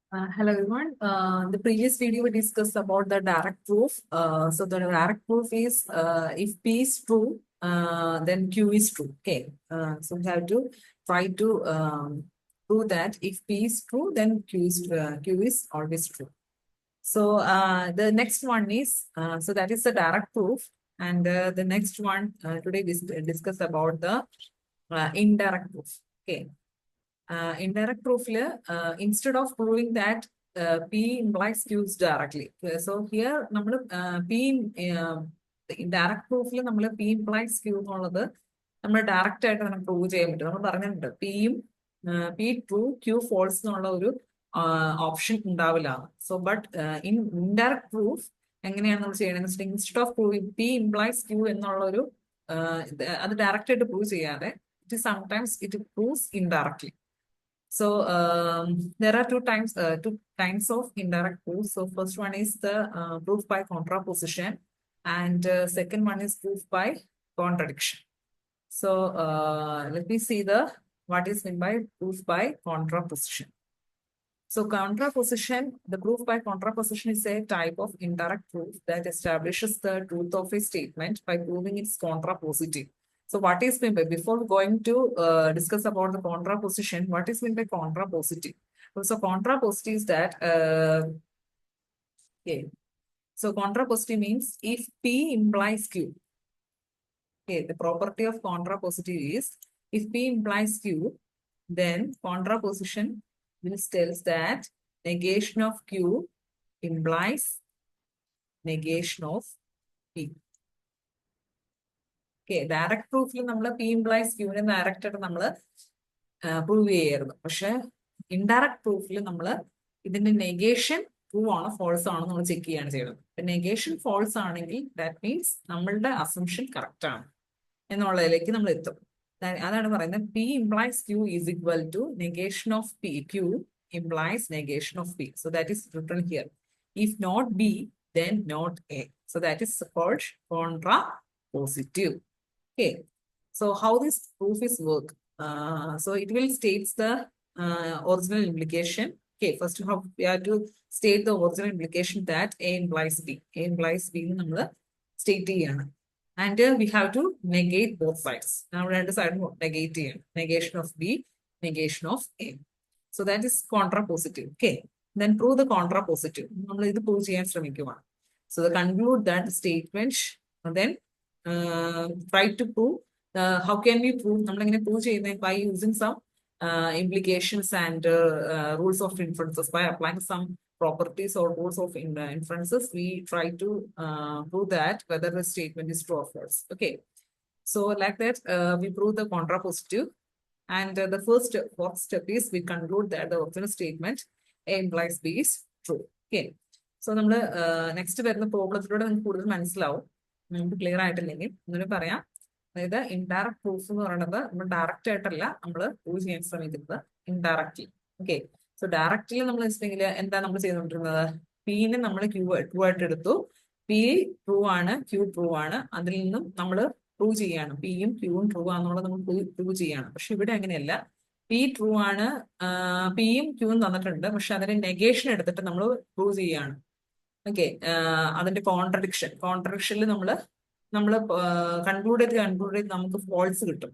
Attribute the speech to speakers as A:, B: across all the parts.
A: Hello everyone. The previous video we discussed about the direct proof. So the direct proof is if P is true, then Q is true. Okay. So we have to try to prove that if P is true, then Q is always true. So the next one is so that is the direct proof, and the next one today we discuss about the indirect proof. Okay. Indirect proof, instead of proving that P implies Q directly. So here, P indirect proof, P implies Q നമ്മൾ direct ആയിട്ട് നമുക്ക് prove ചെയ്യാൻ പറ്റും. നമ്മൾ പറഞ്ഞിട്ടുണ്ട് P true Q false എന്നുള്ള ഒരു option ഉണ്ടാവില്ല. So but in indirect proof എങ്ങനെയാണ് നമ്മൾ ചെയ്യണമെന്ന് വെച്ചിട്ടുണ്ടെങ്കിൽ instead of proving P implies Q എന്നുള്ള ഒരു അത് ഡയറക്റ്റ് ആയിട്ട് പ്രൂവ് ചെയ്യാതെ sometimes it proves indirectly. So there are two kinds of indirect proof. So first one is the proof by contraposition, and second one is proof by contradiction. So let me see what is meant by proof by contraposition. So contraposition, the proof by contraposition is a type of indirect proof that establishes the truth of a statement by proving its contrapositive. So what is meant by, before going to discuss about the contraposition, what is meant by contrapositive? So contrapositive is that, okay. So contrapositive means if P implies Q. Okay, the property of contrapositive is if P implies Q, then contraposition tells that negation of Q implies negation of P. Okay, direct proof P implies Q in direct prove ചെയ്യുന്നു. പക്ഷെ indirect പ്രൂഫിൽ ഇതിന്റെ negation true ആണോ false ആണോ നമ്മൾ check ചെയ്യാണ് ചെയ്യുന്നത്. Negation false ആണെങ്കിൽ that means നമ്മളുടെ അസംഷൻ കറക്റ്റ് ആണ് എന്നുള്ളതിലേക്ക് നമ്മൾ എത്തും. അതാണ് പറയുന്നത് P implies Q is equal to negation of P. Q implies negation of P. So that is written here. If not B, then not A. So that is called contrapositive. Okay. So how this proof is work? So it will states the original implication. Okay. First of all, we have to state the original implication that A implies B. A implies B നമ്മൾ state ചെയ്യാണ്. And we have to negate both sides. Now we have to negate negation of B, negation of A. So that is contrapositive. Okay. Then prove the contrapositive. So conclude that statement, and then try to prove. How can we prove? By using some implications and rules of inferences. By applying some properties or rules of inferences, we try to prove that whether the statement is true or false. Okay. So like that, we prove the contrapositive. And the fourth step is we conclude that the original statement A implies B is true. Okay. So next വരുന്ന പ്രോബ്ലത്തിലൂടെ നമുക്ക് കൂടുതൽ മനസ്സിലാവും. നമുക്ക് clear ആയിട്ടില്ലെങ്കിൽ ഒന്നും പറയാം. അതായത് indirect proof എന്ന് പറയുന്നത് നമ്മൾ ഡയറക്റ്റ് ആയിട്ടല്ല നമ്മൾ പ്രൂവ് ചെയ്യാൻ ശ്രമിക്കുന്നത്, ഇൻഡയറക്ട്ലി. ഓക്കെ. സോ ഡയറക്റ്റ്ലി നമ്മൾ വെച്ചിട്ടുണ്ടെങ്കിൽ എന്താ നമ്മൾ ചെയ്തുകൊണ്ടിരുന്നത്? പിനെ നമ്മൾ ട്രൂ ആയിട്ട് എടുത്തു. പി ട്രൂ ആണ്, ക്യൂ ട്രൂ ആണ്. അതിൽ നിന്നും നമ്മൾ പ്രൂവ് ചെയ്യാണ് പിയും ക്യൂവും ട്രൂ ആണെന്നുള്ളത് നമ്മൾ പ്രൂവ് ചെയ്യാണ്. പക്ഷെ ഇവിടെ അങ്ങനെയല്ല. പി ട്രൂ ആണ്, പിയും ക്യൂവും തന്നിട്ടുണ്ട്, പക്ഷെ അതിന്റെ നെഗേഷൻ എടുത്തിട്ട് നമ്മൾ പ്രൂവ് ചെയ്യാണ്. ഓക്കെ. അതിന്റെ കോൺട്രഡിക്ഷനിൽ നമ്മൾ കൺക്ലൂഡ് ചെയ്ത് നമുക്ക് ഫോൾസ് കിട്ടും.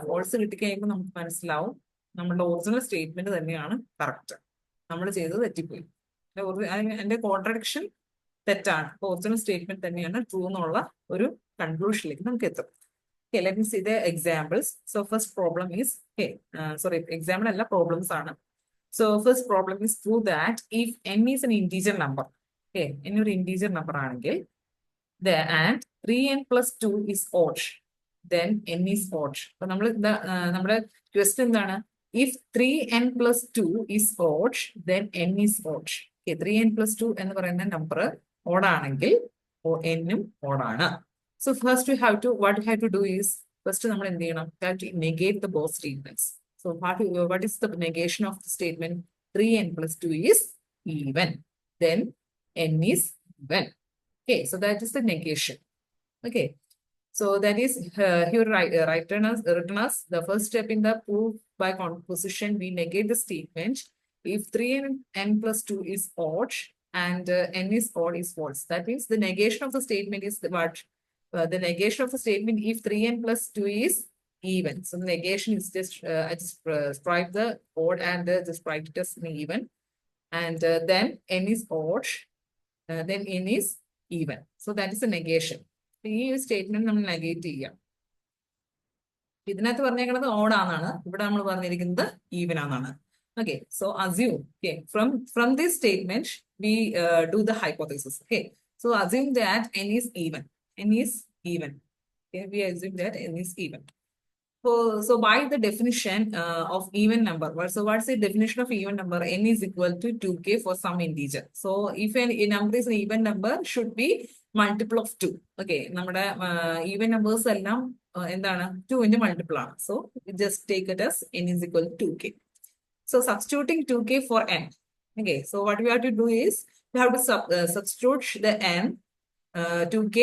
A: ഫോൾസ് കിട്ടിക്കഴിയുമ്പോൾ നമുക്ക് മനസ്സിലാവും നമ്മളുടെ ഒറിജിനൽ സ്റ്റേറ്റ്മെന്റ് തന്നെയാണ് കറക്റ്റ്, നമ്മൾ ചെയ്തത് തെറ്റിപ്പോയി, എന്റെ കോൺട്രഡിക്ഷൻ തെറ്റാണ്, ഒറിജിനൽ സ്റ്റേറ്റ്മെന്റ് തന്നെയാണ് ട്രൂ എന്നുള്ള ഒരു കൺക്ലൂഷനിലേക്ക് നമുക്ക് എത്തും. Okay, let me see the examples. So first problem is, example alla problems ആണ്. So first problem is prove that if n is an integer number, okay, n ഒരു integer number ആണെങ്കിൽ and 3n plus 2 is odd, then n is odd. അപ്പൊ നമ്മുടെ question എന്താണ്? If 3n plus 2 is odd, then n is odd. Okay, 3n plus 2 എന്ന് പറയുന്ന number odd ആണെങ്കിൽ n ഉം odd ആണ്. So first what we have to do is, first we have to negate the both statements. So what is the negation of the statement? 3n plus 2 is even. Then n is even. Okay, so that is the negation. Okay, so that is here written as the first step in the proof by contraposition. We negate the statement if 3 and n plus 2 is odd and n is odd is false. That means the negation of the statement is what? The negation of the statement if 3n plus 2 is even. So the negation is just, I just write the odd and just write it as even. And then n is odd, then n is even. So that is the negation. ഈ statement നമ്മൾ negate ചെയ്യാം. ഇതിനകത്ത് പറഞ്ഞേക്കുന്നത് odd ആണെന്നാണ്, ഇവിടെ നമ്മൾ പറഞ്ഞിരിക്കുന്നത് even ആണെന്നാണ്. Okay, so assume, okay, from this statement we do the hypothesis. Okay, so assume that n is even. N is even. Okay, we assume that n is even. So by the definition of even number, so what's the definition of even number? N is equal to 2k for some integer. So if a number is an even number, should be multiple of 2. Okay, നമ്മുടെ even numbers എല്ലാം എന്താണ് 2 ന്റെ multiple ആണ്. So just take it as n is equal to 2k. So substituting 2k for n. Okay, so what we have to do is we have to substitute the n 2k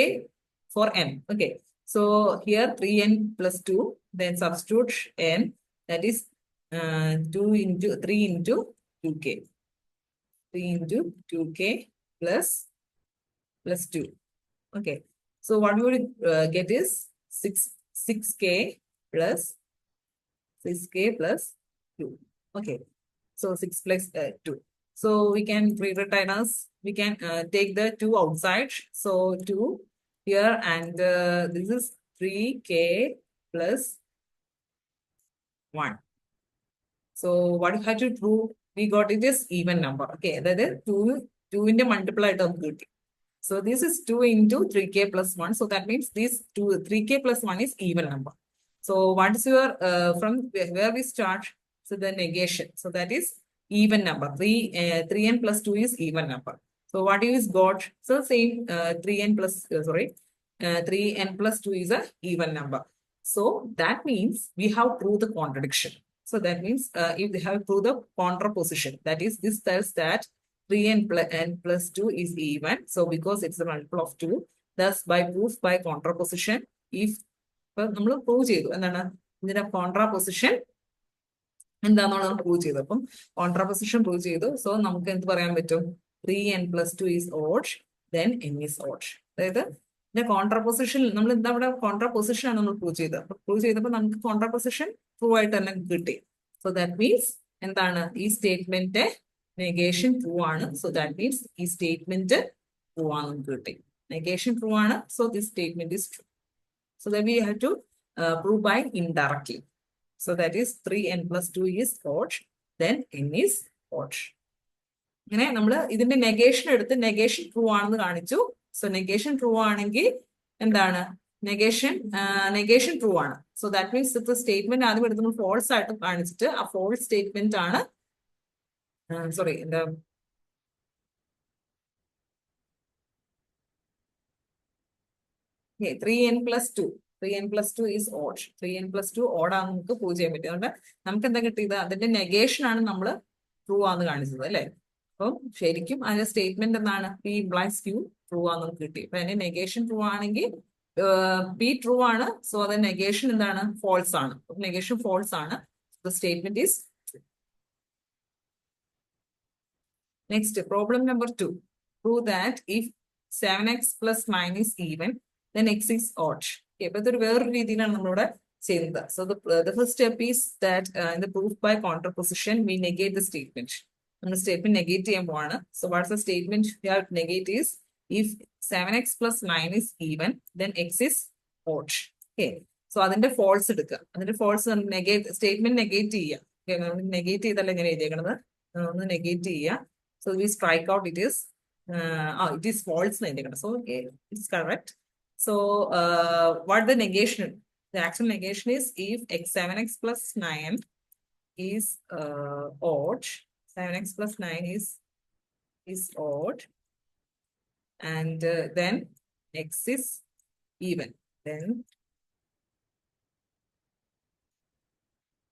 A: for n. Okay, so here 3n plus 2, then substitute n, that is 2 into 3 into 2k. 3 into 2k plus 2. Okay, so what we will get is 6k plus 2. Okay, so 6 plus 2. So we can rewrite as, we can take the 2 outside. So 2 here, and this is 3k plus 1. So what you have to prove, we got it is even number. Okay, that is 2 in the multiply of good. So this is 2 into 3k plus 1. So that means this 3k plus 1 is even number. So what is your, from where we start? So the negation. So that is even number. 3n plus 2 is even number. So what is got? So same 3n plus, 3n plus 2 is a even number. So that means we have proved the contradiction. So that means if they have proved the contraposition, that is, this tells that 3n plus 2 is even. So because it's a multiple of 2, thus by proof by contraposition, if നമ്മൾ prove ചെയ്തു എന്താണ് ഇതിന്റെ കോൺട്രാപൊസിഷൻ എന്താണെന്നാണ് നമ്മൾ prove ചെയ്തത്. അപ്പം കോൺട്രാപൊസിഷൻ prove ചെയ്തു. So നമുക്ക് എന്ത് പറയാൻ പറ്റും? 3n plus 2 is odd, then n is odd. അതായത് ഇതിന്റെ കോൺട്രാപൊസിഷൻ നമ്മൾ എന്താ ഇവിടെ കോൺട്രാപൊസിഷൻ ആണ് നമ്മൾ പ്രൂവ് ചെയ്തത്. പ്രൂവ് ചെയ്തപ്പോൾ നമുക്ക് കോൺട്രാപൊസിഷൻ പ്രൂവ് ആയിട്ട് തന്നെ കിട്ടി. സോ ദാറ്റ് മീൻസ് എന്താണ്, ഈ സ്റ്റേറ്റ്മെന്റ് നെഗേഷൻ ട്രൂ ആണ്. സോ ദാറ്റ് മീൻസ് ഈ സ്റ്റേറ്റ്മെന്റ് ട്രൂ ആണെന്ന് കിട്ടി. നെഗേഷൻ ട്രൂ ആണ്. So this statement is true. So then we have to prove by indirectly. So that is 3n plus 2 is odd, then n is odd. അങ്ങനെ നമ്മൾ ഇതിന്റെ negation എടുത്ത് negation true ആണെന്ന് കാണിച്ചു. So negation true ആണെങ്കിൽ എന്താണ്, negation true ആണ്. So that means ഇപ്പൊ സ്റ്റേറ്റ്മെന്റ് ആദ്യം എടുത്ത് ഫോൾസ് ആയിട്ട് കാണിച്ചിട്ട് ആ ഫോൾസ് സ്റ്റേറ്റ്മെന്റ് ആണ്, സോറി എന്താ, 3n plus 2. 3n plus 2 is odd. 3n plus 2 odd ആണ് നമുക്ക് പ്രൂവ് ചെയ്യാൻ പറ്റും. അതുകൊണ്ട് നമുക്ക് എന്താ കിട്ടിയത്, അതിന്റെ നെഗേഷൻ ആണ് നമ്മൾ ട്രൂ ആണെന്ന് കാണിച്ചത് അല്ലെ. അപ്പം ശരിക്കും അതിന്റെ സ്റ്റേറ്റ്മെന്റ് എന്താണ്, പി ഇംപ്ലൈസ് ക്യൂ ട്രൂ ആണെന്ന് നമുക്ക് കിട്ടി. അപ്പൊ അതിന്റെ നെഗേഷൻ ട്രൂ ആണെങ്കിൽ പി ട്രൂ ആണ്. സോ അത് നെഗേഷൻ എന്താണ്, ഫോൾസ് ആണ്. നെഗേഷൻ ഫോൾസ് ആണ്. The statement is true. Next problem number 2. Prove that if 7x plus 9 is even, then x is odd. Okay, but there were രീതിയിലാണ് നമ്മളിവിടെ ചെയ്യുന്നത്. So the first step is that in the proof by contraposition we negate the statement. നമ്മൾ statement negate ചെയ്യാൻ പോവാണ്. So what's the statement we have to negate is if 7x plus 9 is even, then x is odd. Okay, so അതിന്റെ false എടുക്കുക. അതിന്റെ false statement negate ചെയ്യുക. Okay, നമ്മൾ negate ചെയ്തല്ല എങ്ങനെ എഴുതിയേക്കണത്, ഒന്ന് നെഗേറ്റ് ചെയ്യുക. So we strike out it is it is false. So okay, it's correct. So what the negation? The actual negation is if 7x plus 9 is odd. 7x plus 9 is odd, and then x is even.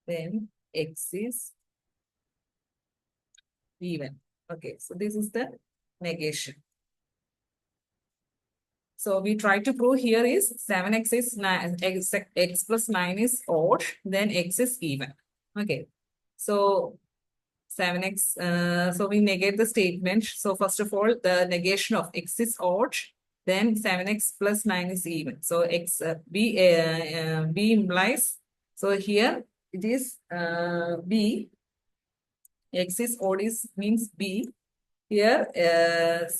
A: Then x is even. Okay, so this is the negation. So we try to prove here is 7x is 9, x plus 9 is odd, then x is even. Okay, so 7x, so we negate the statement. So first of all, the negation of x is odd, then 7x plus 9 is even. So b implies, so here it is b, x is odd is means b. Here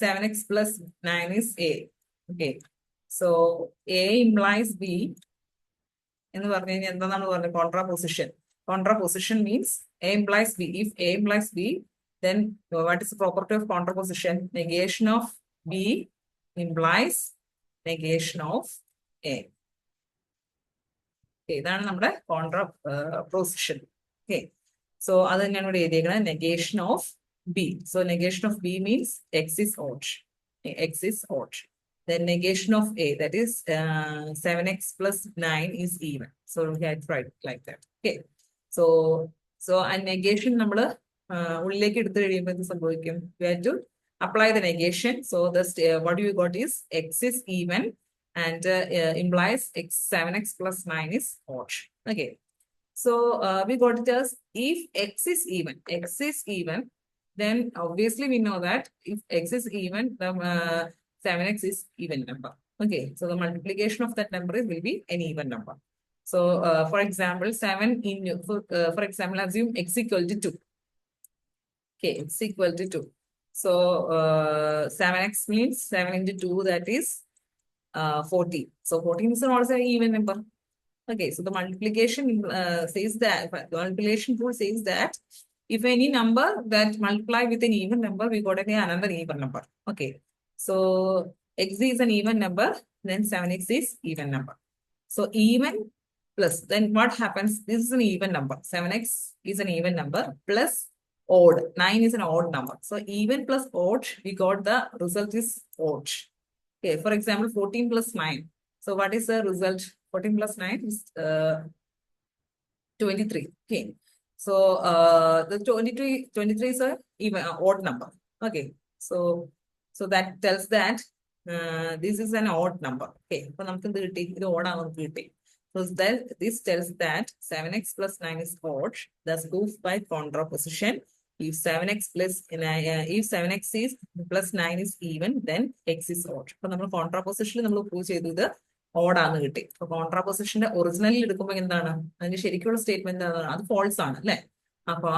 A: 7x plus 9 is a. Okay, so a implies b. Contraposition. Contraposition means A implies B. If A implies B, then what is the property of contraposition? Negation of B implies negation of A. Okay, that's our contraposition. Okay, so other than negation of B. So negation of B means X is odd. X is odd. Then negation of A, that is 7x plus 9 is even. So we had to write like that. Okay. So a negation number we had to apply the negation. So the what you got is X is even and implies 7x plus 9 is odd. Okay. So we got it as if X is even, then obviously we know that if X is even, the 7x is even number. Okay, so the multiplication of that number will be an even number. So for example, 7 in, for example, assume x equal to 2. Okay, x equal to 2. So 7x means 7 into 2, that is 14. So 14 is also an even number. Okay, so the multiplication says that, the multiplication rule says that if any number that multiply with an even number, we got another even number. Okay, so x is an even number, then 7x is even number. So even plus, then what happens? This is an even number. 7x is an even number plus odd. 9 is an odd number. So even plus odd, we got the result is odd. Okay, for example, 14 plus 9. So what is the result? 14 plus 9 is 23. Okay. So the 23 is a even odd number. Okay. So that tells that this is an odd number. Okay. So this tells that 7x plus 9 is odd. That's proved by contraposition. If 7x is plus 9 is even, then x is odd. So we contraposition prove the odd ആണ് കിട്ടി. അപ്പൊ കോൺട്രാപോസിഷന്റെ ഒറിജിനലിൽ എടുക്കുമ്പോൾ എന്താണ് അതിന്റെ ശരിക്കുള്ള statement എന്താണ്? അത് false ആണ് അല്ലെ? അപ്പൊ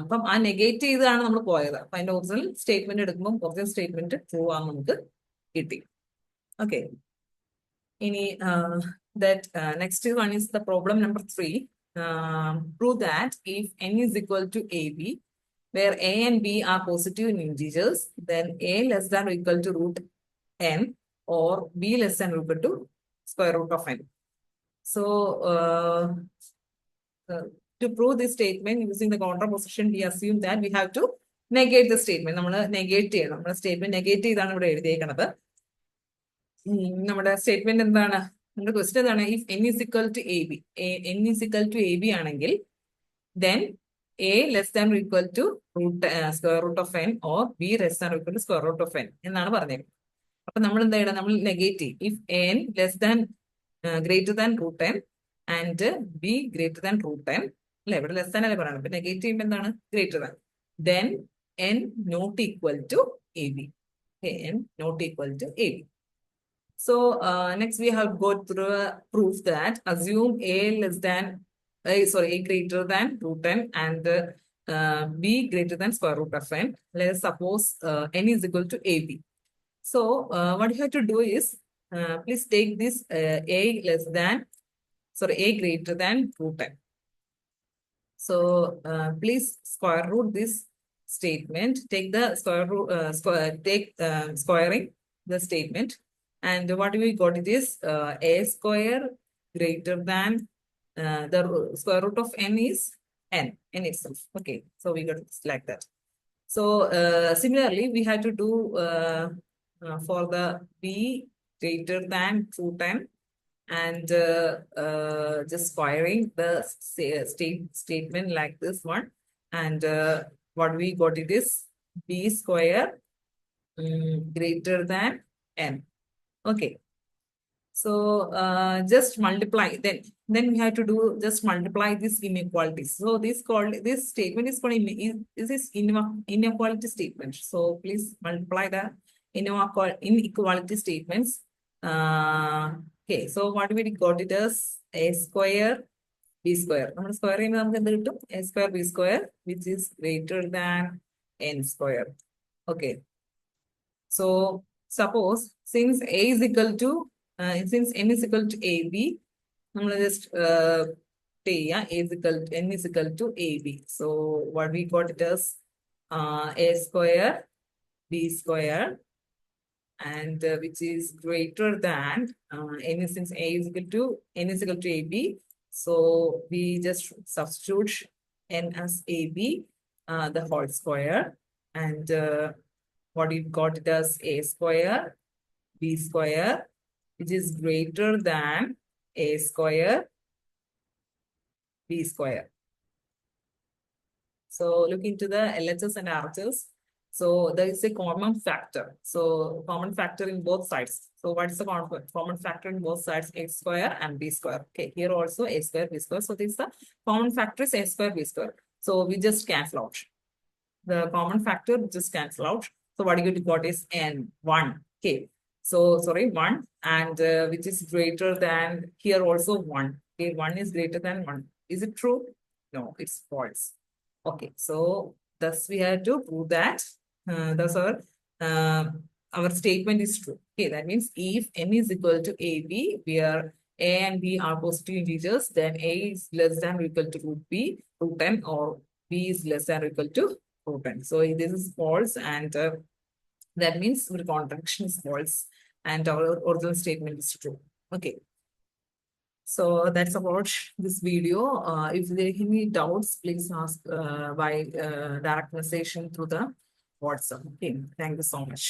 A: അപ്പം ആ നെഗേറ്റ് ചെയ്താണ് നമ്മൾ പോയത്. അപ്പൊ അതിന്റെ ഒറിജിനൽ സ്റ്റേറ്റ്മെന്റ് എടുക്കുമ്പോൾ ഒറിജിനൽ സ്റ്റേറ്റ്മെന്റ് ട്രൂ ആണെന്ന് നമുക്ക് കിട്ടി. ഓക്കെ, ഇനി next one is the problem number 3. Prove that if n is equal to ab, where a and b are positive in integers, then a less than or equal to root n or b less than or equal to square root of n. So to prove this statement using the contraposition, we assume that we have to negate the statement. നമ്മൾ negate ചെയ്യണം. നമ്മുടെ statement negate ചെയ്താണ് ഇവിടെ എഴുതിയേക്കുന്നത്. നമ്മുടെ statement എന്താണ്? നമ്മുടെ question എന്താണ്? If n is equal to ab, n is equal to ab ആണെങ്കിൽ then a less than or equal to square root of n or b less than or equal to square root of n എന്നാണ് പറഞ്ഞത്. അപ്പൊ നമ്മൾ എന്താ ചെയ്യണം? നമ്മൾ negate ചെയ്യും. If n less than greater than root n and b greater than root n, അല്ലെ? ഇവിടെ ലെസ് ദാൻ അല്ലേ പറയണം. അപ്പൊ നെഗേറ്റ് ചെയ്യുമ്പോൾ എന്താണ്? Greater than, then n not equal to ab. n not equal to ab. So next we have got through a proof that assume a greater than root n and b greater than square root of n. Let us suppose n is equal to ab. So what you have to do is please take this a greater than root n. So please square root this statement. Take the square root, squaring the statement. And what we got it is a square greater than the square root of n is n itself. Okay, so we got it like that. So similarly, we had to do for the b greater than root n and just squaring the statement like this one. And what we got it is b square greater than n. Okay, So just multiply. Then we have to do just multiply these inequalities. So this statement is called inequality statement. So please multiply the inequality statements. Okay. So what we got it as a square b square. നമ്മൾ square ചെയ്യുമ്പോൾ നമുക്ക് എന്ത് കിട്ടും? A square b square which is greater than n square. Okay. So suppose since a is equal to since n is equal to ab, നമ്മൾ just a is equal to n is equal to ab. So what we got it as a square b square and which is greater than n is, since a is equal to n is equal to ab. So we just substitute n as ab the whole square, and what we got it as a square b square which is greater than a square b square. So look into the LHS and RHS. So there is a common factor. So common factor in both sides. So what is the common factor in both sides? A square and b square. Okay, here also a square b square. So this is the common factor is a square b square. So we just cancel out. The common factor just cancel out. So what you got is n, 1. Okay. So sorry, 1, and which is greater than, here also 1. Okay, 1 is greater than 1. Is it true? No, it's false. Okay, so thus we have to prove that thus our statement is true. Okay, that means if n is equal to ab, where a and b are positive integers, then a is less than or equal to root b, root n, or b is less than or equal to root n. So this is false, and that means our contradiction is false and our original statement is true. Okay. So that's about this video. If there are any doubts, please ask by direct message through the WhatsApp. Okay. Thank you so much.